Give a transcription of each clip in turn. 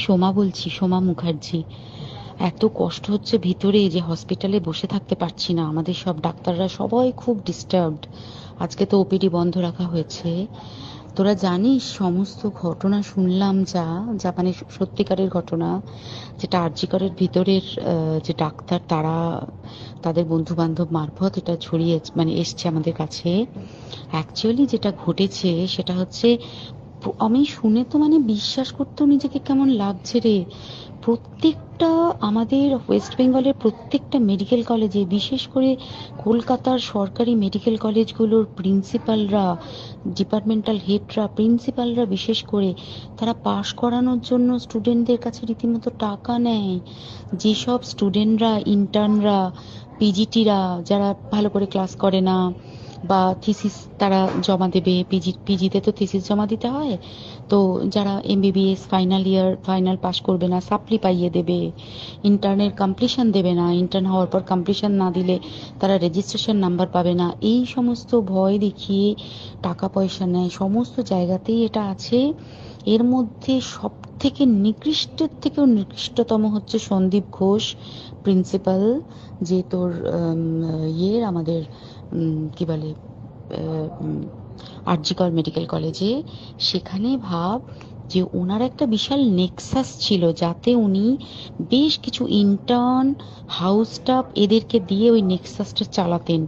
সোমা বলছি, সোমা মুখার্জি। এত কষ্ট হচ্ছে ভিতরে যে হসপিটালে বসে থাকতে পারছি না, আমাদের সব ডাক্তাররা সবাই খুব ডিস্টার্বড। আজকে তো ওপিডি বন্ধ রাখা হয়েছে। তোরা জানিস সমস্ত ঘটনা শুনলাম, যা যা মানে সত্যিকারের ঘটনা, যেটা আরজি করের ভিতরের যে ডাক্তার তারা তাদের বন্ধু বান্ধব মারফত এটা ছড়িয়ে মানে এসছে আমাদের কাছে। অ্যাকচুয়ালি যেটা ঘটেছে সেটা হচ্ছে, আমি শুনে তো মানে বিশ্বাস করতেও নিজেকে কেমন লাগছে রে। প্রত্যেকটা আমাদের ওয়েস্ট বেঙ্গলের প্রত্যেকটা মেডিকেল কলেজে, বিশেষ করে কলকাতার সরকারি মেডিকেল কলেজগুলোর প্রিন্সিপালরা, ডিপার্টমেন্টাল হেডরা, প্রিন্সিপালরা বিশেষ করে, তারা পাশ করানোর জন্য স্টুডেন্টদের কাছে রীতিমতো টাকা নেয়। যেসব স্টুডেন্টরা, ইন্টার্নরা, পিজিটিরা যারা ভালো করে ক্লাস করে না বা থিসিস তারা জমা দেবে, পিজিতে তো থিসিস জমা দিতে হয়, তো যারা MBBS final year final pass করবে না সাপ্লি পাইয়ে দেবে, ইন্টার্নের কমপ্লিশন দেবে না, ইন্টার্ন হওয়ার পর কমপ্লিশন না দিলে তারা রেজিস্ট্রেশন নাম্বার পাবে না, এই সমস্ত ভয় দেখিয়ে টাকা পয়সা নেয়। সমস্ত জায়গাতেই এটা আছে। এর মধ্যে সব থেকে নিকৃষ্টের থেকেও নিকৃষ্টতম হচ্ছে সন্দীপ ঘোষ, প্রিন্সিপাল, যে তোর ইয়ের আমাদের কি বলে আরজিকর মেডিকেল কলেজে। সেখানে ভাব যে ওনার একটা বিশাল নেক্সাস ছিল, যাতে উনি বেশ কিছু ইন্টার্ন, হাউস স্টাফ এদেরকে দিয়ে ওই নেক্সাসটা চালাতেন।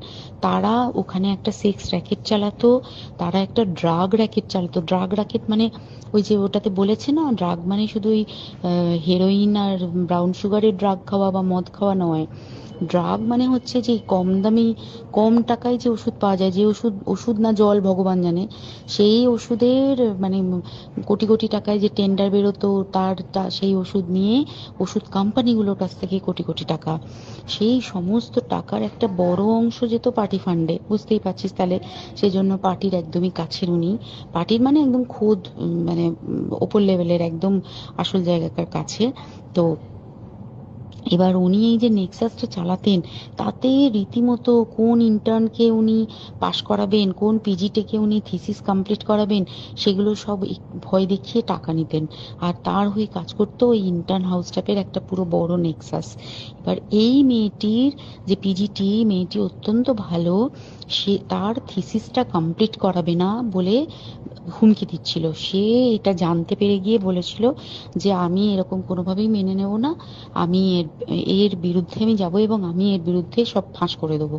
তারা ওখানে একটা সেক্স র্যাকেট চালাতো, তারা একটা ড্রাগ র্যাকেট চালাতো। ড্রাগ র্যাকেট মানে ওই যে ওটাতে বলেছে না, ড্রাগ মানে শুধু ওই হেরোইন আর ব্রাউন সুগারের ড্রাগ খাওয়া বা মদ খাওয়া নয়। ড্রাগ মানে হচ্ছে যে কম দামি, কম টাকায় যে ওষুধ পাওয়া যায়, যে ওষুধ, ওষুধ না জল ভগবান জানে, সেই ওষুধের মানে কোটি কোটি টাকায় যে টেন্ডার বেরোতো, সেই ওষুধ নিয়ে ওষুধ কোম্পানিগুলোর কাছ থেকে কোটি কোটি টাকা, সেই সমস্ত টাকার একটা বড় অংশ যেত পার্টি ফান্ডে, বুঝতেই পারছিস তাহলে। সেই জন্য পার্টির একদমই কাছের উনি, পার্টির মানে একদম খোদ মানে ওপর লেভেলের একদম আসল জায়গাকার কাছে। তো এবার উনি এই যে নেক্সাসটা চালাতেন, তাতে রীতিমতো কোন ইন্টার্নকে উনি পাশ করাবেন, কোন পিজিটিকে উনি থিসিস কমপ্লিট করাবেন, সেগুলো সব ভয় দেখিয়ে টাকা নিতেন। আর তার হয়ে কাজ করতো ওই ইন্টার্ন হাউস স্টাফের একটা পুরো বড় নেক্সাস। এবার এই মেয়েটির যে পিজিটি, মেয়েটি অত্যন্ত ভালো, সে তার থিসিসটা কমপ্লিট করাবে না বলে হুমকি দিচ্ছিল। সে এটা জানতে পেরে গিয়ে বলেছিল যে আমি এরকম কোনোভাবেই মেনে নেব না, আমি এর এর বিরুদ্ধে আমি যাব এবং আমি এর বিরুদ্ধে সব ফাঁস করে দেবো।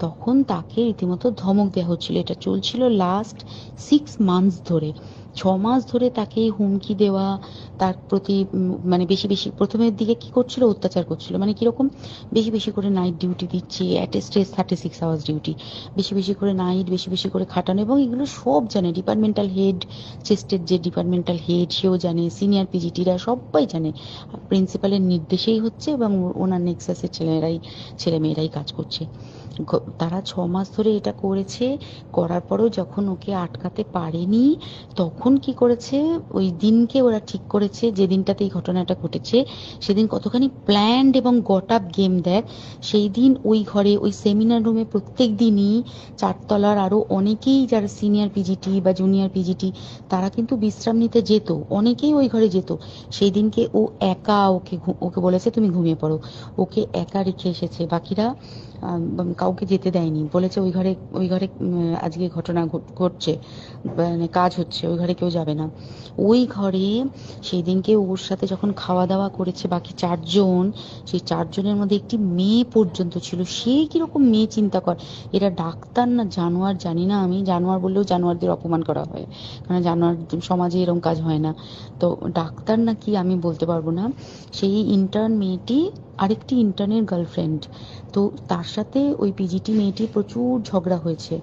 তখন তাকে রীতিমতো ধমক দেওয়া হচ্ছিল। এটা চলছিল লাস্ট 6 মান্থস ধরে। 6 মাস ধরে তাকে এই হুমকি দেওয়া, তার প্রতি মানে বেশি বেশি প্রথমের দিকে কি করছিল, অত্যাচার করছিল। মানে কিরকম, বেশি বেশি করে নাইট ডিউটি দিচ্ছে, at a stress 36 hours duty, বেশি বেশি করে নাইট, বেশি বেশি করে খাটানো। এবং এগুলো সব জানে ডিপার্টমেন্টাল হেড, চেস্টের যে ডিপার্টমেন্টাল হেড সেও জানে, সিনিয়র পিজিটিরা সবাই জানে। প্রিন্সিপালের নির্দেশেই হচ্ছে এবং ওনার নেক্সাসের ছেলে মেয়েরাই কাজ করছে। তারা 6 মাস ধরে এটা করেছে। করার পরেও যখন ওকে আটকাতে পারেনি, তখন কি করেছে, ওই দিনকে ওরা ঠিক করেছে, যে দিনটাতে এই ঘটনাটা ঘটেছে, সেদিন কতখানি প্ল্যান্ড এবং গট আপ গেম দেখ। সেই দিন ওই ঘরে, ওই সেমিনার রুমে প্রত্যেক দিনই চারতলার আরো অনেকেই যারা সিনিয়র পিজিটি বা জুনিয়র পিজিটি, তারা কিন্তু বিশ্রাম নিতে যেত, অনেকেই ওই ঘরে যেত। সেই দিনকে ও একা, ওকে ওকে বলেছে তুমি ঘুমিয়ে পড়ো, ওকে একা রেখে এসেছে। বাকিরা কাউকে যেতে দেয়নি, বলেছে ওই ঘরে আজকে ঘটনা ঘটছে, মানে কাজ হচ্ছে, ওই ঘরে কেউ যাবে না। ওই ঘরে সেই দিনকে ওর সাথে যখন খাওয়া দাওয়া করেছে বাকি 4 জন, সেই 4 জনের মধ্যে একটি মেয়ে পর্যন্ত ছিল। সে কিরকম মেয়ে চিন্তা কর, এরা ডাক্তার না জানোয়ার জানি না, আমি জানোয়ার বললেও জানোয়ারদের অপমান করা হয়, কারণ জানোয়ার সমাজে এরকম কাজ হয় না। তো ডাক্তার না কি আমি বলতে পারবো না। সেই ইন্টার্ন মেয়েটি আরেকটি ইন্টার্নের গার্লফ্রেন্ড। তো তার সাথে ওই পিজিটি মেয়েটি প্রচুর ঝগড়া হয়েছে।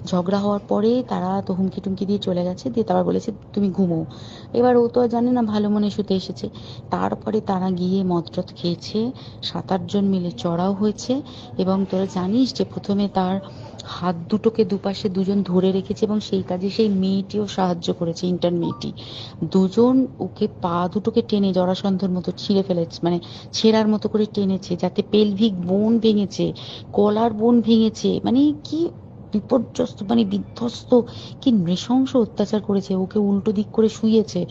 ঝগড়া হওয়ার পরে তারা তো হুমকি টুমকি দিয়ে চলে গেছে, দিয়ে তারা বলেছে তুমি ঘুমো। এবার ও তো আর জানে না, ভালো মনে শুতে এসেছে। তারপরে তারা গিয়ে মদ টদ খেয়েছে, 7-8 জন মিলে চড়াও হয়েছে। এবং তোরা জানিস যে প্রথমে তার হাত দুটোকে দুপাশে 2 জন ধরে রেখেছে, এবং সেই কাজে সেই মেয়েটিও সাহায্য করেছে, ইন্টার্ন মেয়েটি। 2 জন ওকে পা দুটোকে টেনে জরাসন্ধর মতো ছিঁড়ে ফেলেছে, মানে ছেঁড়ার মতো করে টেনেছে, যাতে পেলভিক বোন ভেঙেছে, গলার বোন ভেঙেছে। মানে কি বিপর্যস্ত মানে বিধ্বস্ত, কি নৃশংস অত্যাচার করেছে। ওকে উল্টো দিক করে শুইয়েছে,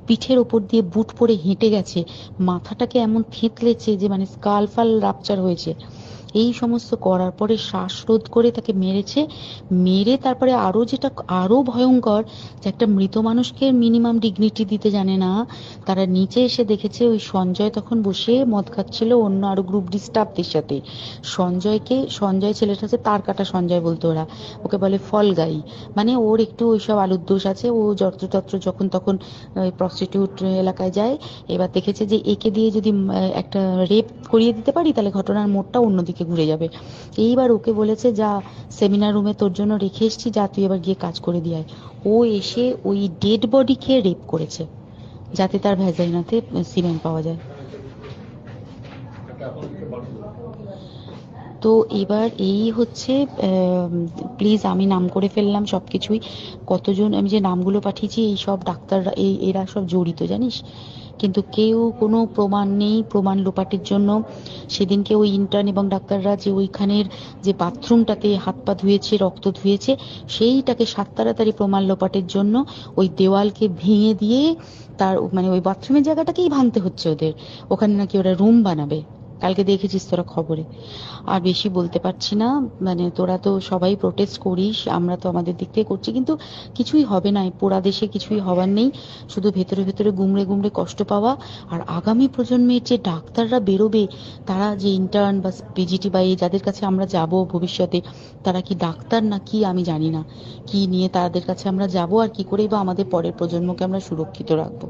পিঠের ওপর দিয়ে বুট পরে হেঁটে গেছে, মাথাটাকে এমন থেঁতলেছে যে মানে স্কাল ফাল রাপচার হয়েছে। এই সমস্ত করার পরে শ্বাসরোধ করে তাকে মেরেছে। মেরে তারপরে আরো যেটা আরো ভয়ঙ্কর, যে একটা মৃত মানুষকে মিনিমাম ডিগনিটি দিতে জানে না। তারা নিচে এসে দেখেছে ওই সঞ্জয় তখন বসে মদ খাচ্ছিল অন্য আরো গ্রুপ ডি স্টাফদের সাথে। সঞ্জয় ছেলেটা হচ্ছে তার কাটা সঞ্জয় বলতো ওরা, ওকে বলে ফল গাই। মানে ওর একটু ওইসব আলুর দোষ আছে, ও যত্রতত্র যখন তখন প্রস্টিটিউট এলাকায় যায়। এবার দেখেছে যে একে দিয়ে যদি একটা রেপ করিয়ে দিতে পারি তাহলে ঘটনার মোড়টা অন্যদিকে ঘুরে যাবে। এইবার ওকে বলেছে, যা সেমিনার রুমে তোর জন্য রেখে এসেছি, যা তুই এবার গিয়ে কাজ করে দিয়ে আয়। ও এসে ওই ডেড বডি খেয়ে রেপ করেছে, যাতে তার ভ্যাজাইনাতে সিমেন্ট পাওয়া যায়। তো এবার এই হচ্ছে, প্লিজ আমি নাম করে ফেললাম সবকিছুই। কতজন আমি যে নামগুলো পাঠিয়েছি, এই সব ডাক্তাররা, এরা সব জড়িত জানিস। কিন্তু কেউ কোনো প্রমাণ নেই, প্রমাণ লোপাটের জন্য। সেদিনকে ওই ইন্টার্ন এবং ডাক্তাররা যে ওইখানের যে বাথরুমটাতে হাত পা ধুয়েছে, রক্ত ধুয়েছে, সেইটাকে সাত তাড়াতাড়ি প্রমাণ লোপাটের জন্য ওই দেওয়ালকে ভেঙে দিয়ে তার মানে ওই বাথরুমের জায়গাটাকেই ভাঙতে হচ্ছে ওদের। ওখানে নাকি ওরা রুম বানাবে, কালকে দেখেছিস তোরা খবরে। আর বেশি বলতে পারছি না, মানে তোরা তো সবাই প্রোটেস্ট করিস, আমরা তো আমাদের দিক থেকে করছি, কিন্তু কিছুই হবে না। এই পোড়া দেশে কিছুই হবার নেই, শুধু ভেতরে ভেতরে গুমড়ে গুমড়ে কষ্ট পাওয়া। আর আগামী প্রজন্মের যে ডাক্তাররা বেরোবে, তারা যে ইন্টার্ন বা পিজিটি বা এই যাদের কাছে আমরা যাব ভবিষ্যতে, তারা কি ডাক্তার না কি আমি জানি না। কি নিয়ে তাদের কাছে আমরা যাব, আর কি করে বা আমাদের পরের প্রজন্মকে আমরা সুরক্ষিত রাখবো।